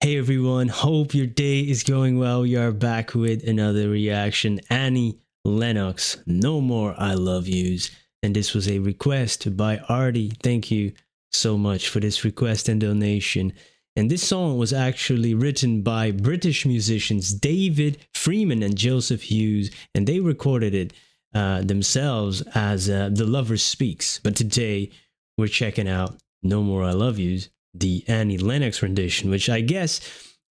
Hey everyone, hope your day is going well. We are back with another reaction. Annie Lennox, No More I Love Yous. And this was a request by Artie. Thank you so much for this request and donation. And this song was actually written by British musicians David Freeman and Joseph Hughes, and they recorded it themselves as The Lover Speaks. But today we're checking out No More I Love Yous, the Annie Lennox rendition, which I guess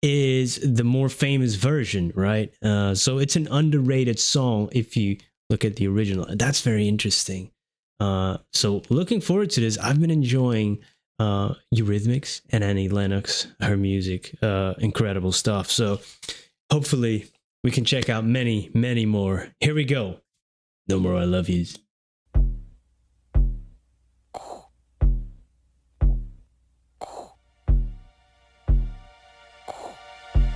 is the more famous version, right? So it's an underrated song if you look at the original. That's very interesting. So looking forward to this. I've been enjoying Eurythmics and Annie Lennox, her music, incredible stuff. So hopefully we can check out many, many more. Here we go. No More I Love Yous.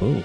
Oh.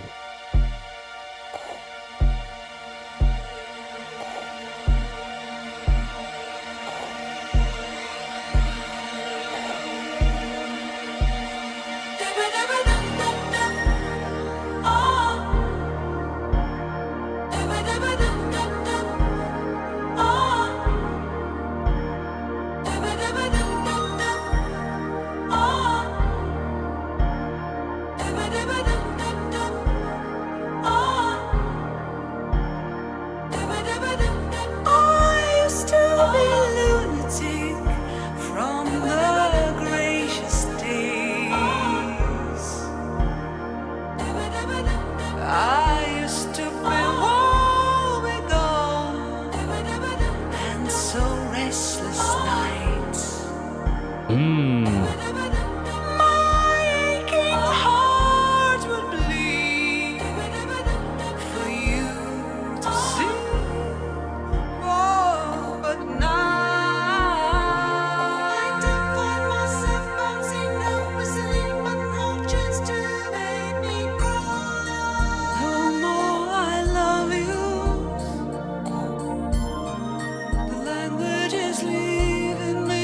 My aching heart would bleed for you to see. Oh, but now I don't find myself bouncing, no whistling, but no chance to make me cry. No more I love you. The language is leaving me.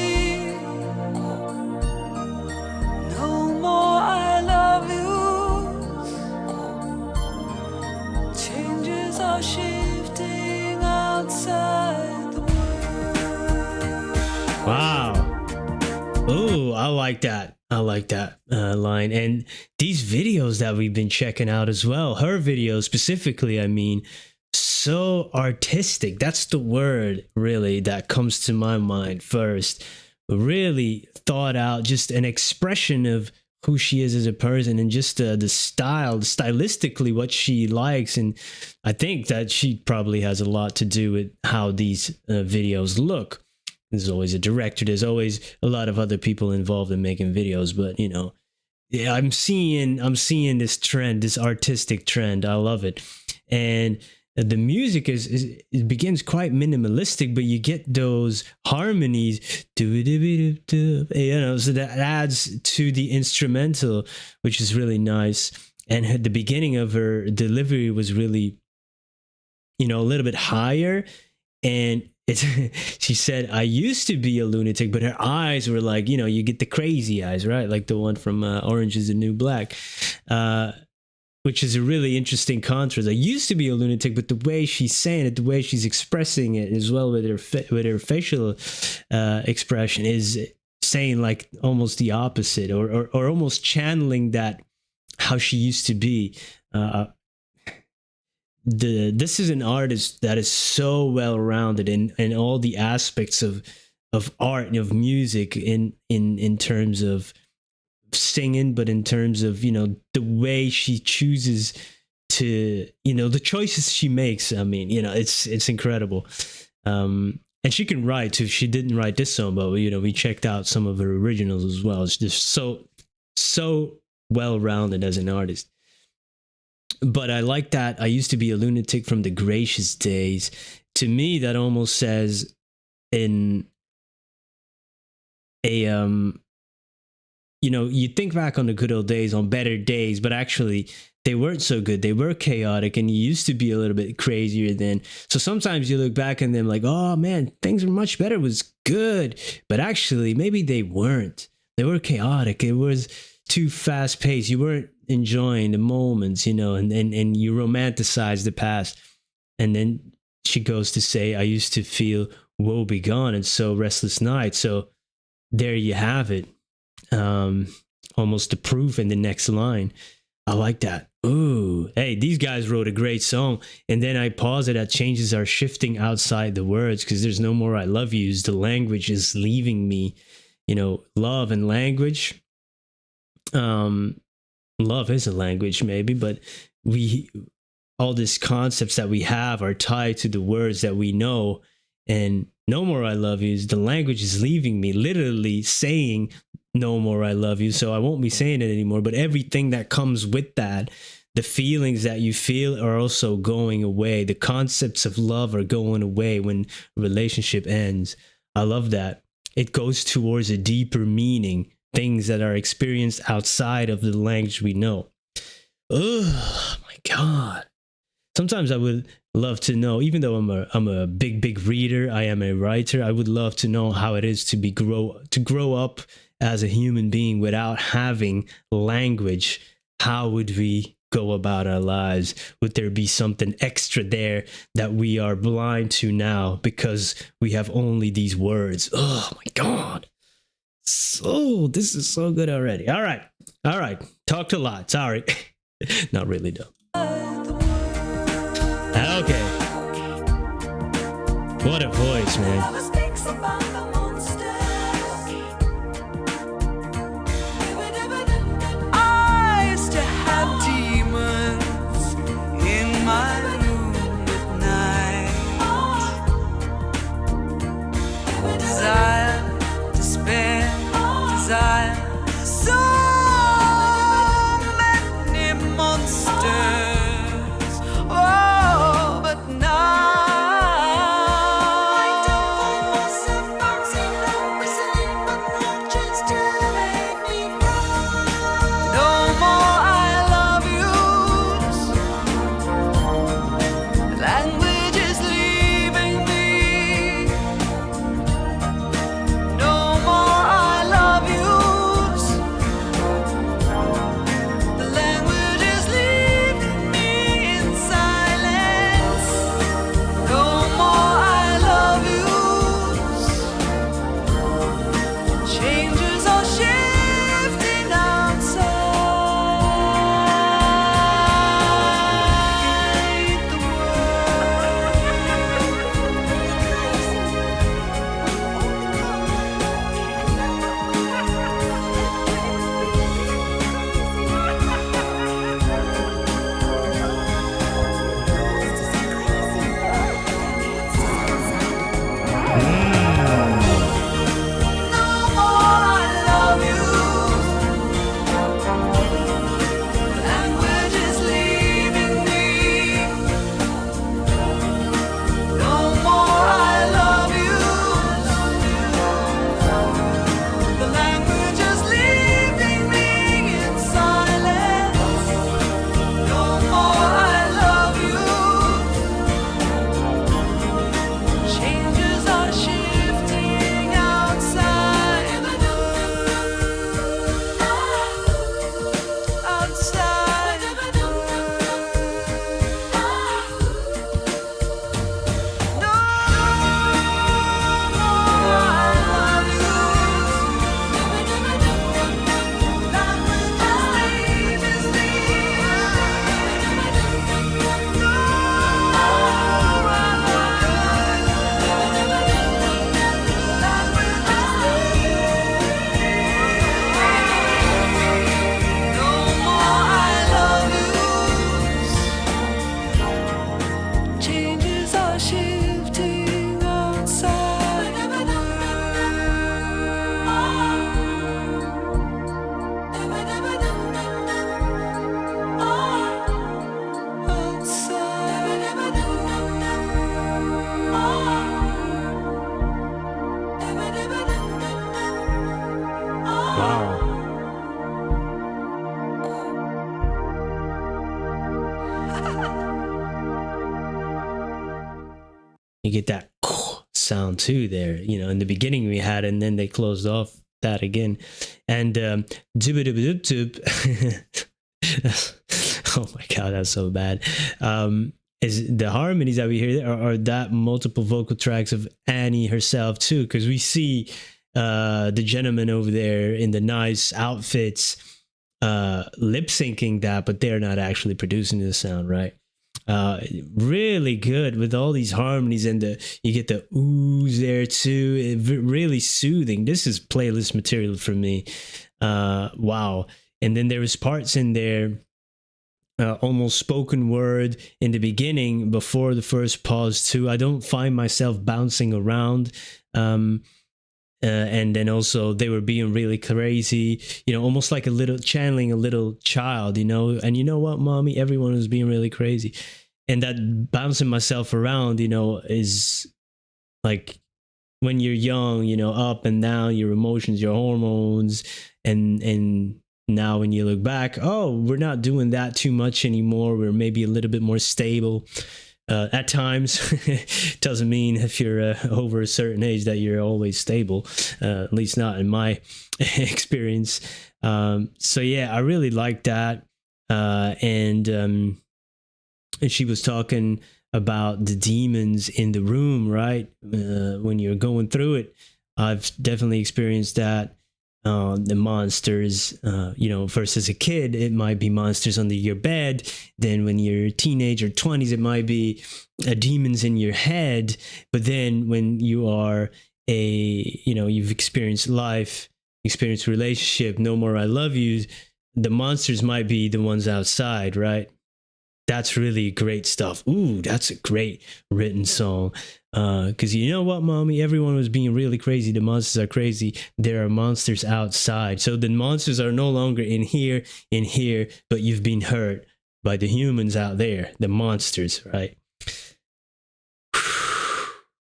Shifting outside the world. Wow. Oh, I like that. I like that line. And these videos that we've been checking out as well, her videos specifically, I mean, so artistic. That's the word really that comes to my mind first. Really thought out, just an expression of who she is as a person, and just the style, stylistically what she likes. And I think that she probably has a lot to do with how these videos look. There's always a director, there's always a lot of other people involved in making videos, but you know, yeah, I'm seeing this trend, this artistic trend. I love it. And the music it begins quite minimalistic, but you get those harmonies, you know, so that adds to the instrumental, which is really nice. And the beginning of her delivery was really, you know, a little bit higher. And she said, I used to be a lunatic, but her eyes were like, you know, you get the crazy eyes, right? Like the one from Orange is the New Black. Which is a really interesting contrast. I used to be a lunatic, but the way she's saying it, the way she's expressing it as well with her facial expression is saying like almost the opposite, or almost channeling that how she used to be. This is an artist that is so well rounded in all the aspects of art and of music, in terms of singing, but in terms of, you know, the way she chooses to, you know, the choices she makes. I mean, you know, it's incredible. And she can write too. She didn't write this song, but you know, we checked out some of her originals as well. It's just so well rounded as an artist. But I like that I used to be a lunatic from the gracious days. To me, that almost says in a you know, you think back on the good old days, on better days, but actually they weren't so good. They were chaotic, and you used to be a little bit crazier then. So sometimes you look back on them like, oh man, things were much better, it was good. But actually, maybe they weren't. They were chaotic. It was too fast paced. You weren't enjoying the moments, and you romanticize the past. And then she goes to say, I used to feel woe begone and so restless night. So there you have it. Almost the proof in the next line. I like that. Ooh, hey, these guys wrote a great song. And then I pause it at changes are shifting outside the words because there's no more I love yous. The language is leaving me. Love and language. Love is a language maybe, but all these concepts that we have are tied to the words that we know. And no more I love yous. The language is leaving me, literally saying no more I love you. So I won't be saying it anymore. But everything that comes with that, the feelings that you feel are also going away. The concepts of love are going away when a relationship ends. I love that. It goes towards a deeper meaning, things that are experienced outside of the language we know. Oh my God. Sometimes I would love to know, even though I'm a big reader, I am a writer, I would love to know how it is to grow up as a human being without having language. How would we go about our lives? Would there be something extra there that we are blind to now because we have only these words? Oh my God. So this is so good already. All right. Talked a lot. Sorry. Not really though. Okay. What a voice, man. I used to have demons in my room at night. Desire, despair, desire. So many monsters. Oh, but now I don't find myself bouncing up, whistling my conscience to make me cry. No more I love yous. The language is leaving me. No more I love yous. The language is leaving me in silence. No more I love yous. Changes are shifting outside the No more I love yous. Language is leaving me. No more I love yous. The language is leaving me in silence. No more I love yous. Changes are shifting outside the outside the No more I love yous. Language is leaving. No more I No more I love yous. Changes are shifting outside the Wow. You get that sound too there. In the beginning we had, and then they closed off that again. And dub Oh my god, that's so bad. Is the harmonies that we hear there are that multiple vocal tracks of Annie herself too? Because we see the gentleman over there in the nice outfits lip syncing that, but they're not actually producing the sound, right? uh Really good with all these harmonies, and you get the oohs there too. Really soothing. This is playlist material for me. Wow. And then there was parts in there, almost spoken word in the beginning before the first pause too. I don't find myself bouncing around. And then also they were being really crazy, almost like a little channeling a little child, and you know what, mommy, everyone was being really crazy. And that bouncing myself around, is like when you're young, up and down, your emotions, your hormones, and now when you look back, oh, we're not doing that too much anymore. We're maybe a little bit more stable. At times, doesn't mean if you're over a certain age that you're always stable, at least not in my experience. So yeah, I really like that. And she was talking about the demons in the room, right? When you're going through it, I've definitely experienced that. The monsters, first as a kid, it might be monsters under your bed. Then when you're a teenager, 20s, it might be demons in your head. But then when you are you've experienced life, experienced relationship, no more I love yous, the monsters might be the ones outside, right? That's really great stuff. Ooh, that's a great written song. Because you know what, mommy? Everyone was being really crazy. The monsters are crazy. There are monsters outside. So the monsters are no longer in here, but you've been hurt by the humans out there, the monsters, right?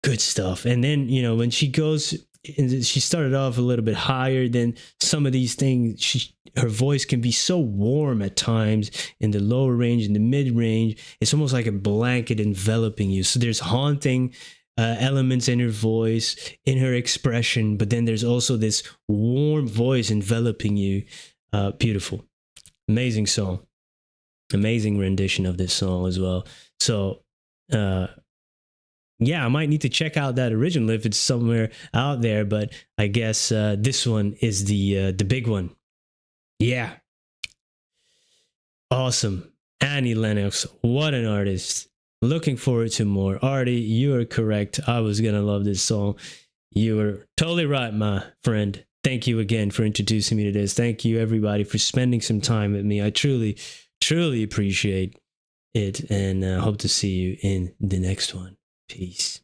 Good stuff. And then, when she goes, she started off a little bit higher than some of these things. Her voice can be so warm at times in the lower range, in the mid range. It's almost like a blanket enveloping you. So there's haunting elements in her voice, in her expression, but then there's also this warm voice enveloping you. Beautiful. Amazing song. Amazing rendition of this song as well. So, yeah, I might need to check out that original if it's somewhere out there, but I guess this one is the big one. Yeah. Awesome. Annie Lennox, what an artist. Looking forward to more. Artie, you are correct. I was going to love this song. You were totally right, my friend. Thank you again for introducing me to this. Thank you, everybody, for spending some time with me. I truly, truly appreciate it, and hope to see you in the next one. Peace.